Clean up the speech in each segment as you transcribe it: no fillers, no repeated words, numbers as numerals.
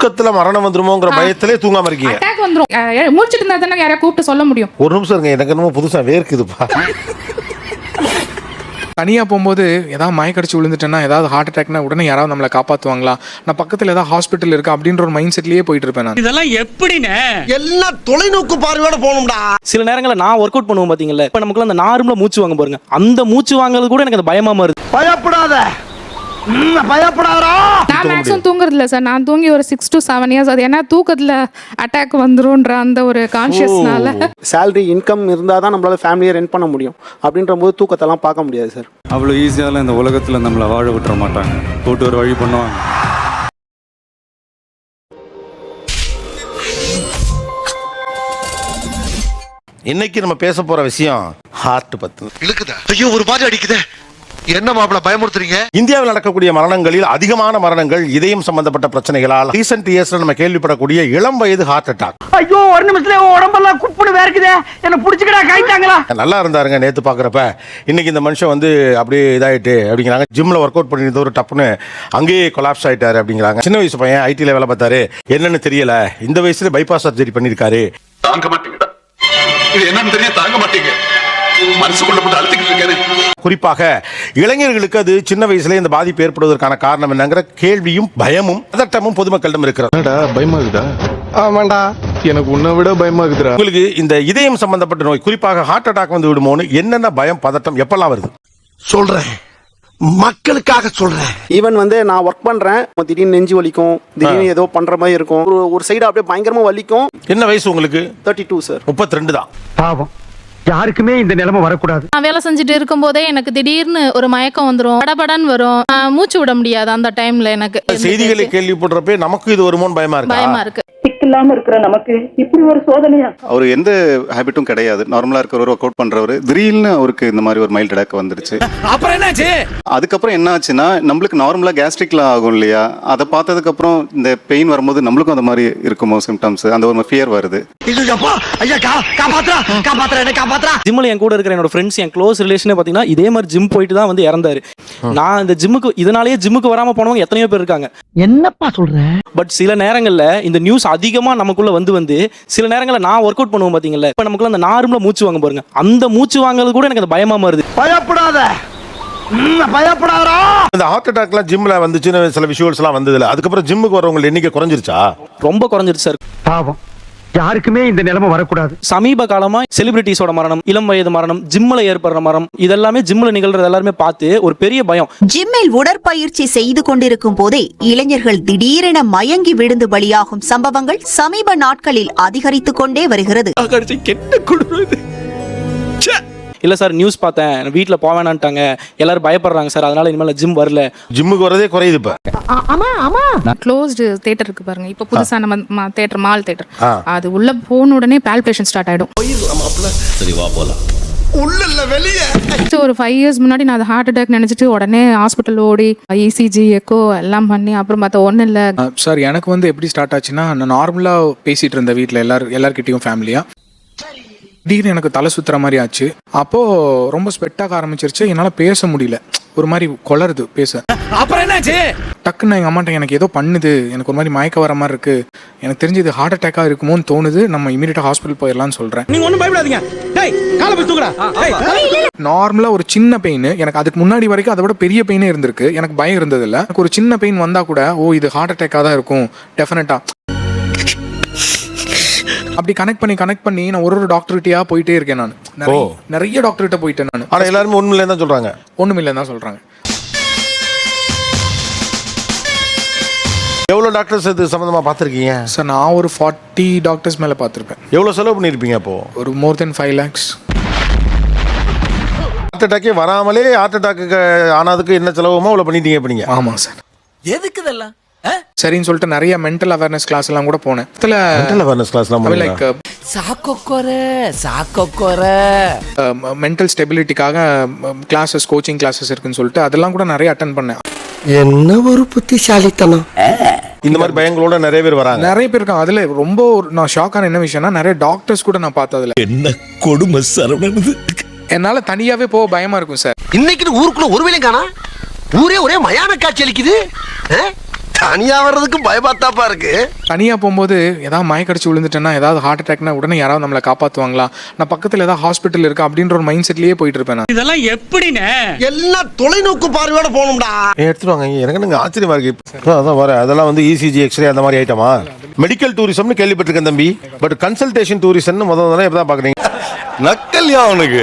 தூக்கத்துல மரணம் வந்துருமோங்கிற பயத்திலே தூங்காம இருக்கீங்க. அட்டாக் வந்துரும். மூச்சிட்டு இருந்தா தானே யாரையா கூப்பிட்டு சொல்ல முடியும். ஒரு நிமிஷம் இருங்க, எனக்கு என்னமோ புதுசா வேர்க்குதுப்பா. தனியா போகும்போது ஏதாவது மயக்கடிச்சு விழுந்துட்டேன்னா, ஏதாவது ஹார்ட் அட்டாக்னா உடனே யாராவது நம்மளை காப்பாற்றுவாங்களா, நான் பக்கத்தில் ஏதாவது ஹாஸ்பிட்டல் இருக்கா அப்படின்ற ஒரு மைண்ட் செட்லேயே போயிட்டு இருப்பேன் நான். இதெல்லாம் எப்படின்னு எல்லாம் தொலைநோக்கு பார்வையோட போகணும்டா. சில நேரங்களில் நான் ஒர்க் அவுட் பண்ணுவோம் பாத்தீங்களா, இப்போ நமக்குள்ள அந்த நார்மலா மூச்சு வாங்க பாருங்க, அந்த மூச்சு வாங்குறது கூட எனக்கு அந்த பயமா வருது. பயப்படாத, பயப்படாதா. நான் மேக்ஸிமம் தூங்குறது இல்லை சார். நான் தூங்கி ஒரு 6 to 7 years அது ஏன்னா தூக்கத்தில் அட்டாக் வந்துரும்ன்ற அந்த ஒரு கான்ஷியஸ்னால. சேலரி இன்கம் இருந்தால் தான் நம்மளால ஃபேமிலியை ரன் பண்ண முடியும். அப்படின்ற போது தூக்கத்தெல்லாம் பார்க்க முடியாது சார். அவ்வளோ ஈஸியால இந்த உலகத்தில் நம்மளை வாழ விட்டுற மாட்டாங்க, போட்டு ஒரு வழி பண்ணுவாங்க. இன்னைக்கு நம்ம பேச போற விஷயம் ஹார்ட் பத்தி. இழுக்குதா? ஐயோ, ஒரு மாதிரி அடிக்குதே. என்ன மாப்பிள பயமுறுத்துறீங்க? இந்தியாவில் நடக்கக்கூடிய மரணங்களில் அதிகமான மரணங்கள் இதயம் சம்பந்தப்பட்ட பிரச்சனைகளால் ரீசெண்ட் இயர்ஸ்ல நம்ம கேள்விப்படக்கூடிய இளம் வயது ஹார்ட் அட்டாக். ஐயோ, ஒரு நிமிஷத்துல உடம்பெல்லாம் குப்புன்னு வேர்க்குதே, என்ன புடிச்சுக்கடா கைட்டாங்களா. நல்லா இருந்தாருங்க நேத்து பாக்குறப்ப, இன்னைக்கு இந்த மனுஷன் வந்து அப்படியே இதாயிட்டு அப்படிங்கிறாங்க. ஜிம்ல ஒர்க் அவுட் பண்ணிட்டு ஒரு டப்புன்னு அங்கேயே கொலாப்ஸ் ஆயிட்டாரு அப்படிங்கிறாங்க. சின்ன வயசு பையன், ஐடில வேலை பார்த்தாரு, என்னன்னு தெரியல, இந்த வயசுல பைபாஸ் சர்ஜரி பண்ணிருக்காரு. தாங்க மாட்டீங்க, இது என்னன்னு தெரிய தாங்க மாட்டீங்க, மனசுக்குள்ள போட்டு அழுத்திக்கிட்டு இருக்கேன். குறிப்பாக இளைஞர்களுக்கு அது சின்ன வயசுல இந்த பாதிப்பு ஏற்படுவதற்கான காரணம் என்னங்கிற கேள்வியும் பயமும் பதட்டமும் பொதுமக்களிடம் இருக்கிறது. பயமா இருக்குதா? ஆமாண்டா, எனக்கு உன்னை விட பயமா இருக்குதுடா. உங்களுக்கு இந்த இதயம் சம்பந்தப்பட்ட நோய், குறிப்பாக ஹார்ட் அட்டாக் வந்து விடுமோன்னு என்னென்ன பயம், பதட்டம் எப்பெல்லாம் வருது? சொல்றேன், மக்களுக்காக சொல்றேன். ஈவன் வந்து நான் ஒர்க் பண்றேன், திடீர்னு நெஞ்சு வலிக்கும், திடீர்னு ஏதோ பண்ற மாதிரி இருக்கும், ஒரு சைடு அப்படியே பயங்கரமா வலிக்கும். என்ன வயசு உங்களுக்கு? 32 சார். 32 தான். பாவம், யாருக்குமே இந்த நிலைமை வரக்கூடாது. நான் வேலை செஞ்சுட்டு இருக்கும் போதே எனக்கு திடீர்னு ஒரு மயக்கம் வந்துரும், படபடன்னு வரும், மூச்சு விட முடியாது. அந்த டைம்ல எனக்கு செய்திகளை கேள்விப்படுறப்ப நமக்கு இது வருமோன்னு பயமா இருக்கு. இல்லாம இருக்கிற நமக்கு இப்படி ஒரு சோதனையா? அவரு எந்த ஹேபிட்டும் கிடையாது, நார்மலா இருக்கிறவர், ஒர்க் அவுட் பண்றவர், திடீர்னு அவருக்கு இந்த மாதிரி ஒரு மைல்ட் அட்டாக் வந்துருச்சு. அப்புறம் என்னாச்சு? அதுக்கப்புறம் என்ன ஆச்சுன்னா, நம்மளுக்கு நார்மலா கேஸ்ட்ரிக்ல ஆகும் இல்லையா, அதை பார்த்ததுக்கு அப்புறம் இந்த பெயின் வரும்போது நம்மளுக்கும் அந்த மாதிரி இருக்குமோ சிம்டம்ஸ், அந்த ஒரு ஃபியர் வருது. ஜிம்ல என் கூட இருக்கிற என்னோட ஃப்ரெண்ட்ஸ், என் க்ளோஸ் ரிலேஷனே பாத்தீங்கன்னா இதே மாதிரி ஜிம் போயிட்டு தான் வந்து இறந்தாரு. நான் இந்த ஜிம்முக்கு இதனாலேயே ஜிம்முக்கு வராம போனவங்க எத்தனையோ பேர் இருக்காங்க. என்னப்பா சொல்ற? பட் சில நேரங்கள்ல இந்த நியூஸ் அதிகமா நமக்குள்ள வந்து சில நேரங்கள்ல நான் ஒர்க் அவுட் பண்ணுவோம் பாத்தீங்களா, இப்ப நமக்குள்ள அந்த நார்மலா மூச்சு வாங்க பாருங்க, அந்த மூச்சு வாங்குறது கூட எனக்கு அந்த பயமா வருது. பயப்படாத, பயப்படாதா. இந்த ஹார்ட் அட்டாக்லாம் ஜிம்ல வந்துச்சுன்னு சில விஷுவல்ஸ் எல்லாம் வந்ததுல, அதுக்கப்புறம் ஜிம்முக்கு வரவங்க எண்ணிக்கை குறைஞ்சிருச்சா? ரொம்ப குறைஞ்சிருச்சு சார். பாவம், யாருக்குமே இந்த நிலைமை வரக்கூடாது. சமீப காலமா செலிபிரிட்டிஸோட மரணம், இளம் வயது மரணம், ஜிம்ல ஏற்படுற மரணம், இதெல்லாமே ஜிம்ல நிகழ்றது எல்லாருமே பார்த்து ஒரு பெரிய பயம். ஜிம்மில் உடற்பயிற்சி செய்து கொண்டிருக்கும் போதே இளைஞர்கள் திடீரென மயங்கி விழுந்து பலியாகும் சம்பவங்கள் சமீப நாட்களில் அதிகரித்துக் கொண்டே வருகிறது. இல்ல சார், நியூஸ் பார்த்தேன், வீட்டுல போவேனான்ட்டாங்க, எல்லாரும் பயப்படுறாங்க சார், அதனால இனிமேல் ஜிம் வரல. ஜிம்முக்கு வரதே குறையுது இப்ப. க்ளோஸ்டு தியேட்டர் இருக்கு பாருங்க, இப்ப புதுசா நம்ம தியேட்டர், மால் தியேட்டர், அது உள்ள போன உடனே பால்பேஷன் ஸ்டார்ட் ஆயிடும். சரி வா போலாம். உள்ள வெளியே ஒரு 5 years முன்னாடி நான் ஹார்ட் அட்டாக் நினைச்சிட்டு உடனே ஹாஸ்பிட்டல் ஓடி இசிஜி எக்கோ எல்லாம் பண்ணி அப்புறம் பார்த்தா ஒன்றும் இல்லை சார். எனக்கு வந்து எப்படி ஸ்டார்ட் ஆச்சுன்னா, நான் நார்மலா பேசிட்டு இருந்த வீட்டில் எல்லார்கிட்டையும் ஃபேமிலியா, திடீர்னு எனக்கு தலை சுத்துற மாதிரி ஆச்சு. அப்போ ரொம்ப ஸ்வெட்டாக ஆரம்பிச்சிருச்சு, என்னால பேச முடியல, ஒரு மாதிரி கொளருது பேச. அப்புறம் என்னாச்சு? டக்குன்னு எங்க அம்மாட்ட எனக்கு ஏதோ பண்ணுது, எனக்கு ஒரு மாதிரி மயக்க வர மாதிரி இருக்கு, எனக்கு தெரிஞ்சு இது ஹார்ட் அட்டாக்கா இருக்குமோன்னு தோணுது, நம்ம இமீடியட்டா ஹாஸ்பிட்டல் போயிடலாம்னு சொல்றேன். நீங்க ஒண்ணும் பயப்படாதீங்க, டேய் காலை போய் தூக்குடா. நார்மலா ஒரு சின்ன பெயின், எனக்கு அதுக்கு முன்னாடி வரைக்கும் அதை விட பெரிய பெயினே இருந்திருக்கு, எனக்கு பயம் இருந்தது இல்ல. எனக்கு ஒரு சின்ன பெயின் வந்தா கூட ஓ இது ஹார்ட் அட்டாக்கா தான் இருக்கும் டெஃபினட்டா, அப்படி கனெக்ட் பண்ணி நான் ஒரு டாக்டர்கிட்டயா போயிட்டே இருக்கேன். நான் நிறைய டாக்டர்கிட்ட போயிட்டேன் நான். ஆனா எல்லாரும் ஒண்ணுமில்லை தான் சொல்றாங்க. ஒண்ணுமில்லை தான் சொல்றாங்க. எவ்வளவு டாக்டர்ஸ் இது சம்பந்தமா பார்த்திருக்கீங்க? சார் நான் ஒரு 40 டாக்டர்ஸ் மேல பார்த்திருப்பேன். எவ்வளவு செலவு பண்ணிருப்பீங்க அப்போ? ஒரு more than 5 lakhs. ஹார்ட் அட்டாக்கே வராமலே ஹார்ட் அட்டாக்கு ஆனதுக்கு என்ன செலவுமோ அவ்வளவு பண்ணிட்டீங்க பண்ணீங்க? ஆமா சார். எதுக்கு இதெல்லாம்? சரின்னு சொல்லிட்டு நிறைய மென்டல் அவேர்னஸ் கிளாஸ் எல்லாம் கூட போனேன். மென்டல் அவேர்னஸ் கிளாஸ்லாம் லைக் சாக்கோக்கோர மென்டல் ஸ்டெபிலிட்டிக்காக கிளாஸஸ், கோச்சிங் கிளாஸஸ் இருக்குன்னு சொல்லிட்டு அதெல்லாம் கூட நிறைய அட்டென்ட் பண்ணேன். என்ன ஒரு புத்திசாலித்தனம். இந்த மாதிரி பயங்களோட நிறைய பேர் வராங்க, நிறைய பேர் இருக்காங்க. அதுல ரொம்ப நான் ஷாக்கான என்ன விஷயம்னா, நிறைய டாக்டர்ஸ் கூட நான் பார்த்ததுல என்ன கொடுமை சரவணன். என்னால தனியாவே போக பயமா இருக்கும் சார். இன்னைக்கு ஊருக்குள்ள ஒரு வேலையும் காணா, ஊரே ஒரே மயான காட்சி அளிக்குது. தனியா வர்றதுக்கு பயமாத்தாப்பா இருக்கு. தனியாக போகும்போது ஏதாவது மயக்கடிச்சு விழுந்துட்டேன்னா ஏதாவது ஹார்ட் அட்டாக்னா உடனே யாராவது நம்மளை காப்பாற்றுவாங்களா, நான் பக்கத்தில் ஏதாவது ஹாஸ்பிட்டல் இருக்கா அப்படின்ற ஒரு மைண்ட் செட்லேயே போயிட்டு இருப்பேன் நான். இதெல்லாம் எப்படின்னு எல்லாம் தொலைநோக்கு பார்வையோட போகணும்டா. எடுத்துருவாங்க. எனக்கு எனக்கு ஆச்சரியமா இருக்கு. அதான் வர அதெல்லாம் வந்து இசிஜி எக்ஸ்ரே அந்த மாதிரி ஐட்டமா. மெடிக்கல் டூரிசம்னு கேள்விப்பட்டிருக்கேன் தம்பி. பட் கன்சல்டேஷன் டூரிசம்னு முதல்ல எப்பதான் பாக்குறீங்க? நக்கல்யா அவனுக்கு.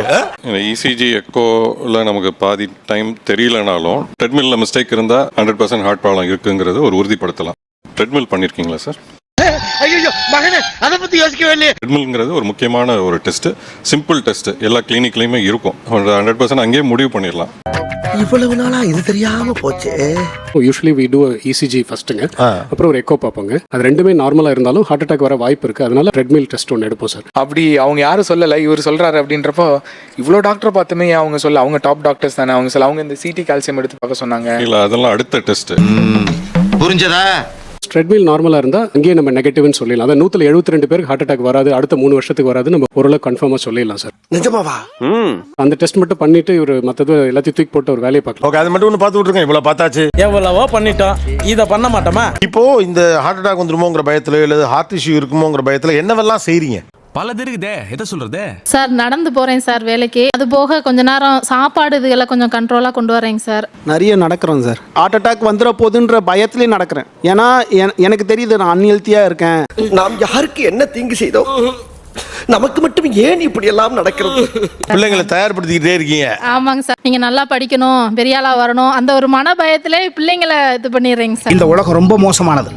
இசிஜி எக்கோல நமக்கு பாதி டைம் தெரியலனாலும் ட்ரெட்மில்ல மிஸ்டேக் இருந்தா 100% ஹார்ட் ப்ராப்ளம் இருக்குங்கிறது ஒரு உறுதிப்படுத்தலாம். ட்ரெட்மில் பண்ணிருக்கீங்களா சார்? ஐயோ மகனே, அத பத்தி யோசிக்கவே இல்லையே. ட்ரெட்மில்ங்கிறது ஒரு முக்கியமான ஒரு டெஸ்ட், சிம்பிள் டெஸ்ட், எல்லா கிளினிக்லயுமே இருக்கும். 100% அங்கேயே முடிவு பண்ணிடலாம். இவ்வளவு நாளா இது தெரியாம போச்சே. யூஸ்வலி வி டூ இசிஜி ஃபர்ஸ்ட்டுங்க, அப்புறம் ஒரு எக்கோ பார்ப்போங்க. அது ரெண்டுமே நார்மலாக இருந்தாலும் ஹார்ட் அட்டாக் வர வாய்ப்பு இருக்குது. அதனால ட்ரெட்மில் டெஸ்ட் ஒன்று எடுப்போம் சார். அப்படி அவங்க யாரும் சொல்லலை, இவர் சொல்கிறாரு அப்படின்றப்போ இவ்வளோ டாக்டர் பார்த்துமே அவங்க சொல்ல, அவங்க டாப் டாக்டர்ஸ் தானே, அவங்க சொல்ல அவங்க இந்த சிடி கால்சியம் எடுத்து பார்க்க சொன்னாங்க. இல்ல அதெல்லாம் அடுத்த டெஸ்ட். புரிஞ்சதா? ட்ரெட்மில் நார்மலாக இருந்தால் அங்கேயே நம்ம நெகட்டிவ்னு சொல்லிடலாம். அதான் 172 பேருக்கு ஹார்ட் அட்டாக் வராது, அடுத்த 3 வருஷத்துக்கு வராது, நம்ம ஓரளவு கன்ஃபார்மாக சொல்லிடலாம் சார். நிஜமாவா? அந்த டெஸ்ட் மட்டும் பண்ணிட்டு இவர் மற்றது எல்லாத்தையும் தூக்கி போட்டு ஒரு வேலையை பார்க்கலாம். ஓகே, அது மட்டும் ஒன்று பார்த்து விட்டுருக்கேன். இவ்வளோ பார்த்தாச்சு, எவ்வளவோ பண்ணிட்டோம், இதை பண்ண மாட்டோமா? இப்போ இந்த ஹார்ட் அட்டாக் வந்துருமோங்கிற பயத்துல இல்ல ஹார்ட் இஷ்யூ இருக்குமோங்கிற பயத்துல என்னவெல்லாம் செய்றீங்க? பல இருக்குதே, எதை சொல்றது? சார் நடந்து போறேன் சார் வேலைக்கு. அது போக கொஞ்ச நேரம் சாப்பாடு இதெல்லாம் கொஞ்சம் கண்ட்ரோலாக கொண்டு வரேங்க சார். நிறைய நடக்கிறோம் சார். ஹார்ட் அட்டாக் வந்துட போகுதுன்ற பயத்திலே நடக்கிறேன். ஏன்னா எனக்கு தெரியுது நான் அன்ஹெல்த்தியாக இருக்கேன். நாம் யாருக்கு என்ன தீங்கு செய்தோம்? நமக்கு மட்டும் ஏன் இப்படி எல்லாம் நடக்கிறது? பிள்ளைங்களை தயார்படுத்திக்கிட்டே இருக்கீங்க. ஆமாங்க சார், நீங்க நல்லா படிக்கணும், பெரிய ஆளா வரணும், அந்த ஒரு மன பயத்திலே பிள்ளைங்களை இது பண்ணிடுறீங்க சார். இந்த உலகம் ரொம்ப மோசமானது,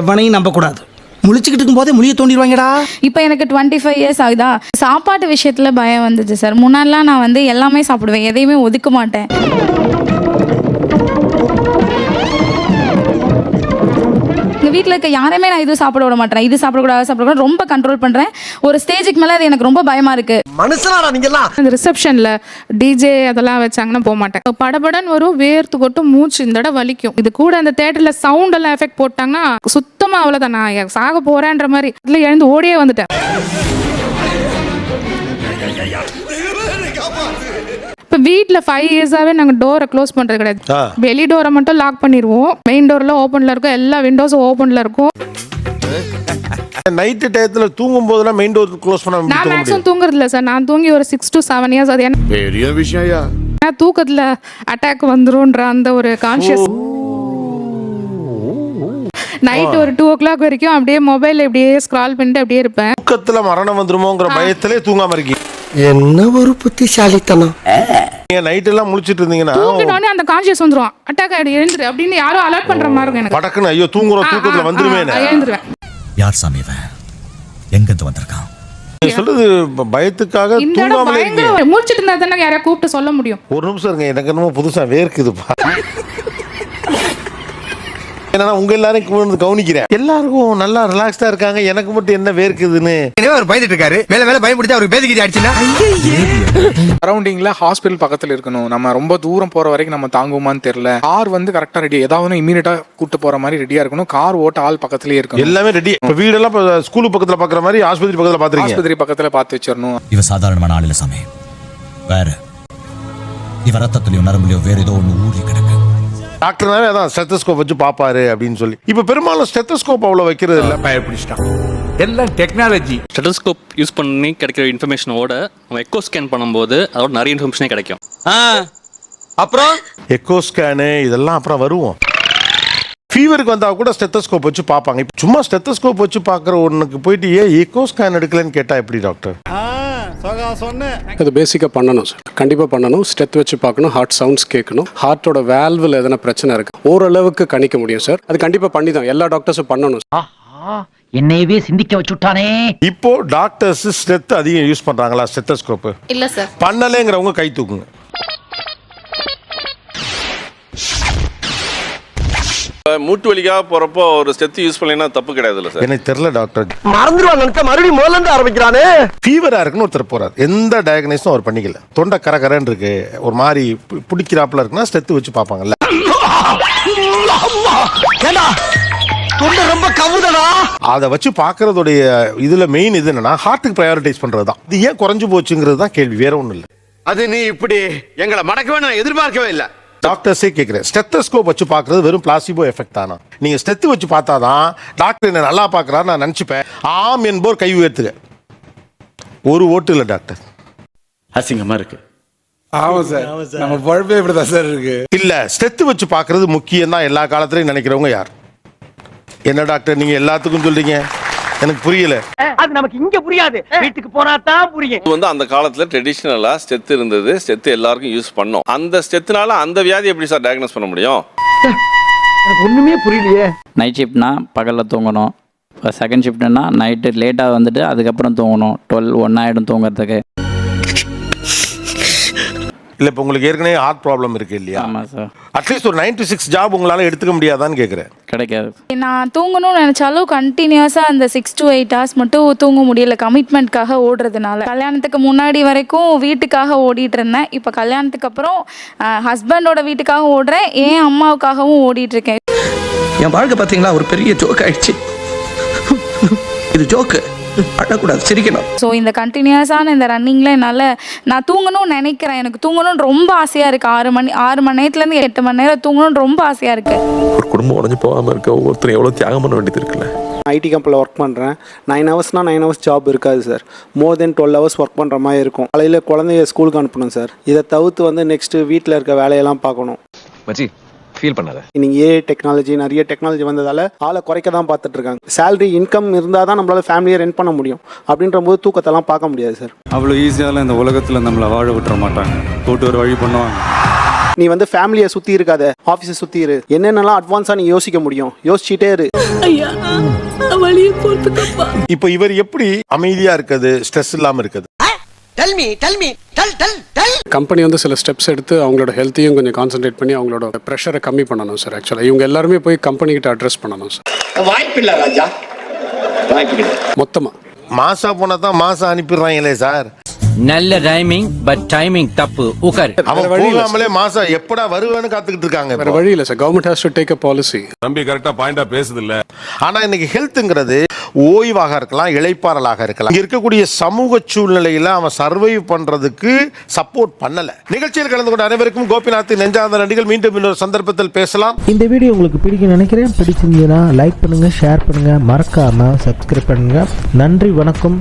எவனையும் நம்ப கூடாது. முழிச்சுக்கிட்டு இருக்கும் போதே முழிய தோண்டிடுவாங்கடா. இப்போ எனக்கு 25 இயர்ஸ் ஆகுதா. சாப்பாட்டு விஷயத்துல பயம் வந்துச்சு சார். முன்னாடிலாம் நான் வந்து எல்லாமே சாப்பிடுவேன், எதையுமே ஒதுக்க மாட்டேன். எங்கள் வீட்டில் இருக்க யாரையுமே நான் இது சாப்பிட விட மாட்டேன், இது சாப்பிடக்கூடாது சாப்பிடக்கூடாது ரொம்ப கண்ட்ரோல் பண்ணுறேன். ஒரு ஸ்டேஜுக்கு மேலே அது எனக்கு ரொம்ப பயமாக இருக்குது. மனுஷனாடா நீங்கெல்லாம். அந்த ரிசப்ஷனில் டிஜே அதெல்லாம் வச்சாங்கன்னா போக மாட்டேன். படபடன்னு வரும், வேர்த்து கொட்டும், மூச்சு இந்த இடம் வலிக்கும். இது கூட அந்த தேட்டரில் சவுண்ட் எல்லாம் எஃபெக்ட் போட்டாங்கன்னா சுத்தமாக அவ்வளோதான், நான் சாக போகிறேன்ற மாதிரி அதில் எழுந்து ஓடியே வந்துட்டேன். இப்போ வீட்டில் 5 இயர்ஸாகவே நாங்கள் டோரை க்ளோஸ் பண்ணுறது கிடையாது. வெளி டோரை மட்டும் லாக் பண்ணிடுவோம், மெயின் டோரில் ஓப்பனில் இருக்கும், எல்லா விண்டோஸும் ஓப்பனில் இருக்கும். நைட்டு டயத்தில் தூங்கும் போதெல்லாம் மெயின் டோர் க்ளோஸ் பண்ண நான் மேக்ஸிமம் தூங்குறது இல்லை சார். நான் தூங்கி ஒரு 6 to 7 இயர்ஸ். அது என்ன பெரிய விஷயம். தூக்கத்தில் அட்டாக் வந்துரும்ன்ற அந்த ஒரு கான்ஷியஸ். நைட் ஒரு 2 o'clock வரைக்கும் அப்படியே மொபைல் இப்படியே ஸ்க்ரால் பண்ணிட்டு அப்படியே இருப்பேன். தூக்கத்துல மரணம் வந்துருமோங்கிற பயத்திலே தூங்காம இருக்கீங்க. என்ன ஒரு புத்திசாலித்தனம். நீங்க நைட் எல்லாம் முழிச்சிட்டு இருந்தீங்கன்னா தூங்கினோடனே அந்த கான்ஷியஸ் வந்துரும், அட்டாக் ஆயிடு, எழுந்துரு அப்படின்னு யாரோ அலர்ட் பண்ற மாதிரி இருக்கும் எனக்கு. படக்குன்னு ஐயோ தூங்குறோம், தூக்கத்துல வந்துருமே. எழுந்துருவேன். யார் சாமி இவன், எங்க இருந்து வந்திருக்கான்? நீங்க சொல்றது பயத்துக்காக இந்த இடம் தூங்காமலே இருக்கீங்க. பயங்கர முடிச்சிட்டு இருந்தா தானே யாரையா கூப்பிட்டு சொல்ல முடியும். ஒரு நிமிஷம் இருங்க, எனக்கு என்னமோ புதுசா வேர்க்குதுப்பா. ஏன்னா உங்க எல்லாரும் கவனிக்கிறேன், எல்லாருக்கும் நல்லா ரிலாக்ஸ்டா இருக்காங்க, எனக்கு மட்டும் என்ன வேர்க்குதுன்னு. அவர் பயந்துட்டு இருக்காரு, மேல மேல பயமுடிச்சு அவருக்கு பேதிக்கிட்டு ஆயிடுச்சுன்னா சரௌண்டிங்ல ஹாஸ்பிட்டல் பக்கத்தில் இருக்கணும். நம்ம ரொம்ப தூரம் போற வரைக்கும் நம்ம தாங்குமான்னு தெரியல. கார் வந்து கரெக்டா ரெடி, ஏதாவது இமீடியட்டா கூட்டு போற மாதிரி ரெடியா இருக்கணும். கார் ஓட்ட ஆள் பக்கத்துலயே இருக்கணும். எல்லாமே ரெடி. இப்ப வீடெல்லாம் ஸ்கூல் பக்கத்துல பாக்குற மாதிரி ஆஸ்பத்திரி பக்கத்துல பாத்துறீங்க. ஆஸ்பத்திரி பக்கத்துல பார்த்து வச்சிடணும். இவ சாதாரணமான ஆள் இல்ல சாமி, வேற இவ ரத்தத்திலயும் நரம்புலயும் வேற ஏதோ ஒண்ணு ஊறி கிடக்கு. டாக்டர்னாவே அதான் ஸ்டெத்தஸ்கோப் வச்சு பாப்பாரு அப்படின்னு சொல்லி. இப்ப பெரும்பாலும் ஸ்டெத்தஸ்கோப் அவ்வளவு வைக்கிறது இல்ல, பயப்பிடிச்சிட்டான். எல்லாம் டெக்னாலஜி. ஸ்டெத்தோஸ்கோப் யூஸ் பண்ணி கிடைக்கிற இன்ஃபர்மேஷனோட நம்ம எக்கோ ஸ்கேன் பண்ணும்போது அதோட நிறைய இன்ஃபர்மேஷனே கிடைக்கும். அப்புறம் எக்கோ ஸ்கேனு இதெல்லாம் அப்புறம் வருவோம். ஃபீவருக்கு வந்தா கூட ஸ்டெத்தஸ்கோப் வச்சு பார்ப்பாங்க. இப்போ சும்மா ஸ்டெத்தஸ்கோப் வச்சு பார்க்குற ஒன்றுக்கு போயிட்டு ஏன் எக்கோ ஸ்கேன் எடுக்கலன்னு கேட்டால் எப்படி டாக்டர்? அது பேசிக்காக பண்ணணும் சார், கண்டிப்பாக பண்ணணும். ஸ்டெத் வச்சு பார்க்கணும், ஹார்ட் சவுண்ட்ஸ் கேட்கணும், ஹார்ட்டோட வேல்வில் எதனா பிரச்சனை இருக்கு ஓரளவுக்கு கணிக்க முடியும் சார். அது கண்டிப்பாக பண்ணி தான் எல்லா டாக்டர்ஸும் பண்ணணும். என்னையவே சிந்திக்க வச்சுட்டானே. இப்போ டாக்டர்ஸ் ஸ்டெத் அதிகம் யூஸ் பண்றாங்களா ஸ்டெத்தஸ்கோப்? இல்ல சார். பண்ணலேங்கிறவங்க கை தூக்குங்க. மூட்டு வலிக்காக போறப்போ ஒரு ஸ்டெத் யூஸ் பண்ணலைன்னா தப்பு கிடையாதுல்ல சார்? எனக்கு தெரியல டாக்டர், மறந்துடுவான் நினைச்சா மறுபடியும் முதல்ல இருந்து ஆரம்பிக்கிறானே. ஃபீவரா இருக்குன்னு ஒருத்தர் போறாரு, எந்த டயக்னைஸும் அவர் பண்ணிக்கல, தொண்டை கரகரன்னு இருக்கு, ஒரு மாதிரி பிடிக்கிறாப்புல இருக்குன்னா ஸ்டெத் வச்சு பார்ப்பாங்கல்ல. ரொம்ப கவுதடா. அதை வச்சு பார்க்கறதுடைய இதுல மெயின் இது என்னன்னா ஹார்ட்டுக்கு ப்ரையாரிட்டைஸ் பண்றது தான். இது ஏன் குறைஞ்சு போச்சுங்கிறது தான் கேள்வி, வேற ஒன்றும் இல்லை. அது நீ இப்படி எங்களை மடக்கவே நான் எதிர்பார்க்கவே இல்லை. டாக்டர்ஸே கேட்குறேன், ஸ்டெத்தஸ்கோப் வச்சு பார்க்குறது வெறும் பிளாசிபோ எஃபெக்ட் தானா? நீங்கள் ஸ்டெத்து வச்சு பார்த்தா தான் டாக்டர் என்ன நல்லா பார்க்குறாரு நான் நினச்சிப்பேன். ஆம் என்போர் கை உயர்த்துக. ஒரு ஓட்டு இல்லை டாக்டர். அசிங்கமா இருக்கு. ஆமா சார், நம்ம பொழப்பே இப்படிதான் சார் இருக்கு. இல்லை, ஸ்டெத்து வச்சு பார்க்குறது முக்கியம் தான் எல்லா காலத்துலையும் நினைக்கிறவங்க யார்? என்ன டாக்டர் நீங்கள் எல்லாத்துக்கும் சொல்கிறீங்க? எனக்கு புரியல. அது நமக்கு இங்க புரியாது, வீட்டுக்கு போனா தான் புரியும். இது வந்து அந்த காலத்துல ட்ரெடிஷ்னலா ஸ்டெத் இருந்தது, ஸ்டெத் எல்லாருக்கும் யூஸ் பண்ணோம். அந்த ஸ்டெத்னால அந்த வியாதி எப்படி சார் டயக்னோஸ் பண்ண முடியும்? எனக்கு ஒண்ணுமே புரியலையே. நைட் ஷிஃப்ட்னா பகலில் தூங்கணும், இப்போ செகண்ட் ஷிஃப்ட்னா நைட்டு லேட்டாக வந்துட்டு அதுக்கப்புறம் தூங்கணும். 12-1 ஆகிடும் தூங்குறதுக்கு. இல்லை, இப்போ உங்களுக்கு ஏற்கனவே ஹார்ட் ப்ராப்ளம் இருக்கு இல்லையா? ஆமாம் சார். அட்லீஸ்ட் ஒரு 9 to 6 ஜாப் உங்களால் எடுத்துக்க முடியாதான்னு கேட்குறேன். கிடைக்காது. நான் தூங்கணும்னு நினைச்சாலும் கண்டினியூஸாக அந்த 6 to 8 hours மட்டும் தூங்க முடியல, கமிட்மெண்ட்காக ஓடுறதுனால. கல்யாணத்துக்கு முன்னாடி வரைக்கும் வீட்டுக்காக ஓடிட்டு இருந்தேன். இப்போ கல்யாணத்துக்கு அப்புறம் ஹஸ்பண்டோட வீட்டுக்காக ஓடுறேன், என் அம்மாவுக்காகவும் ஓடிட்டு இருக்கேன். என் வாழ்க்கை பாத்தீங்களா ஒரு பெரிய ஜோக் ஆயிடுச்சு. இது ஜோக்கு, அழக்கூடாது, சிரிக்கணும். ஸோ இந்த கண்டினியூஸான இந்த ரன்னிங்கில் என்னால் நான் தூங்கணும்னு நினைக்கிறேன். எனக்கு தூங்கணும்னு ரொம்ப ஆசையாக இருக்குது. 6 மணி நேரத்துலேருந்து 8 மணி நேரம் தூங்கணும்னு ரொம்ப ஆசையாக இருக்குது. ஒரு குடும்பம் உடஞ்சு போகாம இருக்க ஒவ்வொருத்தரும் எவ்வளவு தியாகம் பண்ண வேண்டியது இருக்குல்ல. ஐடி கம்பெனியில் ஒர்க் பண்ணுறேன். 9 ஹவர்ஸ்னா 9 ஹவர்ஸ் ஜாப் இருக்காது சார். மோர் தென் 12 ஹவர்ஸ் ஒர்க் பண்ணுற மாதிரி இருக்கும். காலையில் குழந்தைய ஸ்கூலுக்கு அனுப்பணும் சார். இதை தவிர்த்து வந்து நெக்ஸ்ட்டு வீட்டில் இருக்க வேலையெல்லாம் பார்க்கணும். மச்சி ஃபீல் பண்ணாத. இன்னைக்கு ஏஐ டெக்னாலஜி, நிறைய டெக்னாலஜி வந்ததால் ஆளை குறைக்க தான் பார்த்துட்டு இருக்காங்க. சேலரி இன்கம் இருந்தால் தான் நம்மளால ஃபேமிலியை ரன் பண்ண முடியும். அப்படின்ற போது தூக்கத்தெல்லாம் பார்க்க முடியாது சார். அவ்வளோ ஈஸியால இந்த உலகத்தில் நம்மளை வாழ விட்டுற மாட்டாங்க, போட்டு ஒரு வழி பண்ணுவாங்க. நீ வந்து ஃபேமிலியை சுற்றி இருக்காத, ஆஃபீஸை சுற்றி இரு. என்னென்னலாம் அட்வான்ஸாக நீ யோசிக்க முடியும் யோசிச்சுட்டே இரு. இப்போ இவர் எப்படி அமைதியா இருக்குது, ஸ்ட்ரெஸ் இல்லாம இருக்குது? கம்பெனி வந்து சில ஸ்டெப்ஸ் எடுத்து அவங்களோட ஹெல்த்தையும் கொஞ்சம் கான்சென்ட்ரேட் பண்ணி அவங்களோட ப்ரெஷரை கம்மி பண்ணணும் சார். ஆக்சுவலாக இவங்க எல்லாருமே போய் கம்பெனி கிட்ட அட்ரஸ் பண்ணணும் சார். வாய்ப்பில்லை ராஜா, வாய்ப்பில்லை. மொத்தமாக மாசா போனா தான் மாசம் அனுப்பிடுறாங்களே சார். நல்ல டைமிங் பட் டைமிங் தப்பு. உட்கார். அவன் போகாமலே மாசம் எப்படா வருவேன்னு காத்துக்கிட்டு இருக்காங்க. வேற வழி இல்லை sir. Government has to take a policy. தம்பி கரெக்டா பாயிண்டா பேசுது இல்ல. ஆனா இன்னைக்கு ஹெல்த்ங்கிறது ஓய்வாக இருக்கலாம், இளைப்பாறலாக இருக்கலாம். இங்க இருக்கக்கூடிய சமூக சூழ்நிலையில அவன் சர்வைவ் பண்றதுக்கு சப்போர்ட் பண்ணல. நிகழ்ச்சியில் கலந்து கொண்ட அனைவருக்கும் கோபிநாத் நெஞ்சார்ந்த நன்றிகள். மீண்டும் இன்னொரு சந்தர்ப்பத்தில் பேசலாம். இந்த வீடியோ உங்களுக்கு பிடிக்கும் நினைக்கிறேன். பிடிச்சிருந்தீங்கன்னா லைக் பண்ணுங்க, ஷேர் பண்ணுங்க, மறக்காம சப்ஸ்கிரைப் பண்ணுங்க. நன்றி, வணக்கம்.